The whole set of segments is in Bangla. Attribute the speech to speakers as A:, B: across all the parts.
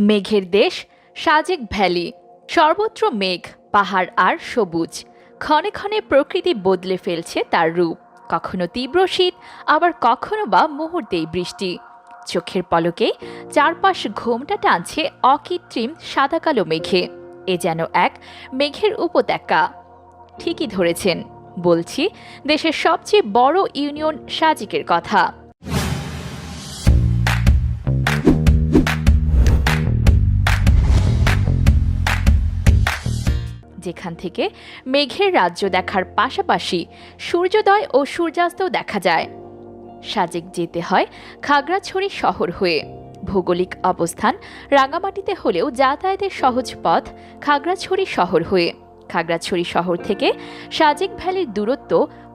A: মেঘের দেশ সাজেক ভ্যালি। সর্বত্র মেঘ, পাহাড় আর সবুজ। ক্ষণে ক্ষণে প্রকৃতি বদলে ফেলছে তার রূপ। কখনো তীব্র শীত, আবার কখনো বা মুহূর্তেই বৃষ্টি। চোখের পলকে চারপাশ ঘোমটা টানছে অকৃত্রিম সাদা কালো মেঘে। এ যেন এক মেঘের উপত্যকা। ঠিকই ধরেছেন, বলছি দেশের সবচেয়ে বড় ইউনিয়ন সাজেকের কথা। যেখান থেকে মেঘের রাজ্য দেখার পাশাপাশি সূর্যোদয় ও সূর্যাস্ত দেখা যায়। সাজেক যেতে হয় খাগড়াছড়ি শহর হয়ে। ভৌগোলিক অবস্থান রাঙামাটিতে হলেও যাতায়াতের সহজ পথ খাগড়াছড়ি শহর হয়ে। খাগড়াছড়ি শহর থেকে সাজেক ভ্যালির দূরত্ব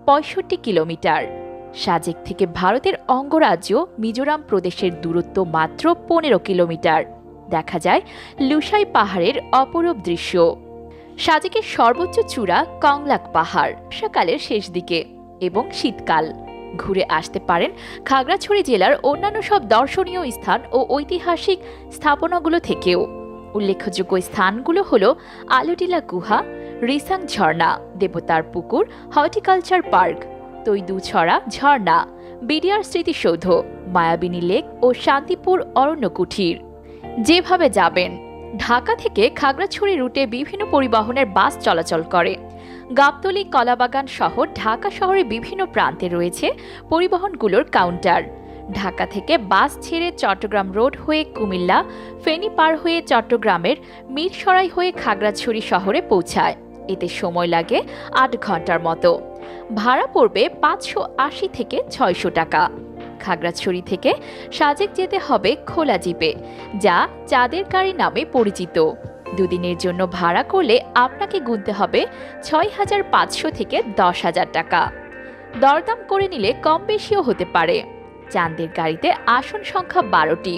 A: ৬৫ কিলোমিটার। সাজেক থেকে ভারতের অঙ্গরাজ্য মিজোরাম প্রদেশের দূরত্ব মাত্র ১৫ কিলোমিটার। দেখা যায় লুসাই পাহাড়ের অপরূপ দৃশ্য। সাজেকের সর্বোচ্চ চূড়া কংলাক পাহাড়, বর্ষাকালের শেষ দিকে এবং শীতকাল। ঘুরে আসতে পারেন খাগড়াছড়ি জেলার অন্যান্য সব দর্শনীয় স্থান ও ঐতিহাসিক স্থাপনাগুলো থেকেও। উল্লেখযোগ্য স্থানগুলো হল আলুটিলা গুহা, রিসাং ঝর্ণা, দেবতার পুকুর, হর্টিকালচার পার্ক, তৈদুছড়া ঝর্ণা, বিডিআর স্মৃতিসৌধ, মায়াবিনী লেক ও শান্তিপুর অরণ্য কুঠির। যেভাবে যাবেন, ঢাকা থেকে খাগড়াছড়ি রুটে বিভিন্ন পরিবহনের বাস চলাচল করে। গাবতলী, কলাবাগান সহ ঢাকা শহরের বিভিন্ন প্রান্তে রয়েছে পরিবহনগুলোর কাউন্টার। ঢাকা থেকে বাস ছেড়ে চট্টগ্রাম রোড হয়ে কুমিল্লা, ফেনী পার হয়ে চট্টগ্রামের মিরসরাই হয়ে খাগড়াছড়ি শহরে পৌঁছায়। এতে সময় লাগে ৮ ঘন্টার মতো। ভাড়া পড়বে ৫৮০ থেকে ৬০০ টাকা। খাগড়াছড়ি থেকে সাজেক যেতে হবে খোলা জিপে, যা চাঁদের গাড়ি নামে পরিচিত। দুদিনের জন্য ভাড়া করলে আপনাকে গুনতে হবে ৬৫০০ থেকে ১০,০০০ টাকা। দরদাম করে নিলে কম বেশিও হতে পারে। চাঁদের গাড়িতে আসন সংখ্যা ১২টি।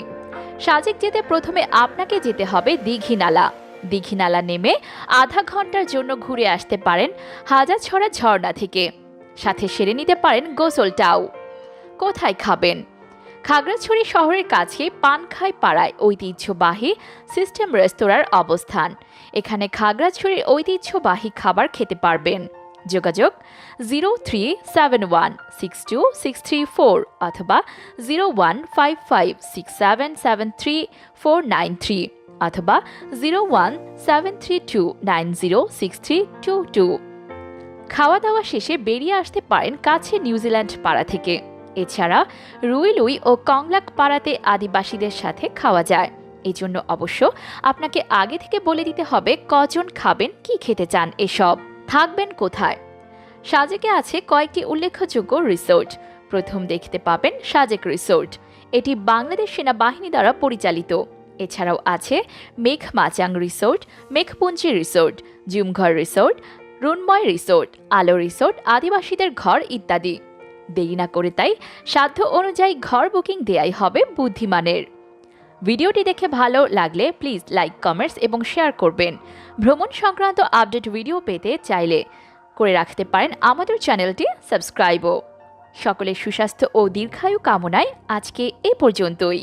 A: সাজেক যেতে প্রথমে আপনাকে যেতে হবে দীঘিনালা। দীঘিনালা নেমে আধা ঘন্টার জন্য ঘুরে আসতে পারেন হাজারছড়া ঝর্ণা থেকে। সাথে সেরে নিতে পারেন গোসলটাও। কোথায় খাবেন? খাগড়াছড়ি শহরের কাছে পানখাই পাড়ায় ঐতিহ্যবাহী সিস্টেম রেস্তোরাঁর অবস্থান। এখানে খাগড়াছড়ির ঐতিহ্যবাহী খাবার খেতে পারবেন। যোগাযোগ 0371626334 অথবা 01556773 অথবা 01732906322। খাওয়া দাওয়া শেষে বেরিয়ে আসতে পারেন কাছে নিউজিল্যান্ড পাড়া থেকে। এছাড়া রুইলুই ও কংলাক পাড়াতে আদিবাসীদের সাথে খাওয়া যায়। এজন্য অবশ্য আপনাকে আগে থেকে বলে দিতে হবে কজন খাবেন, কি খেতে চান। এসব থাকবেন কোথায়? সাজেকে আছে কয়েকটি উল্লেখযোগ্য রিসোর্ট। প্রথম দেখতে পাবেন সাজেক রিসোর্ট। এটি বাংলাদেশ সেনাবাহিনী দ্বারা পরিচালিত। এছাড়াও আছে মেঘমাচাং resort, Meghpunji resort, জুমঘর resort, Runmoy resort, আলো রিসোর্ট, আদিবাসীদের ঘর ইত্যাদি। দেরি না করে তাই সাধ্য অনুযায়ী ঘর বুকিং দেয়াই হবে বুদ্ধিমানের। ভিডিওটি দেখে ভালো লাগলে প্লিজ লাইক, কমেন্টস এবং শেয়ার করবেন। ভ্রমণ সংক্রান্ত আপডেট ভিডিও পেতে চাইলে করে রাখতে পারেন আমাদের চ্যানেলটি সাবস্ক্রাইবও। সকলের সুস্বাস্থ্য ও দীর্ঘায়ু কামনায় আজকে এ পর্যন্তই।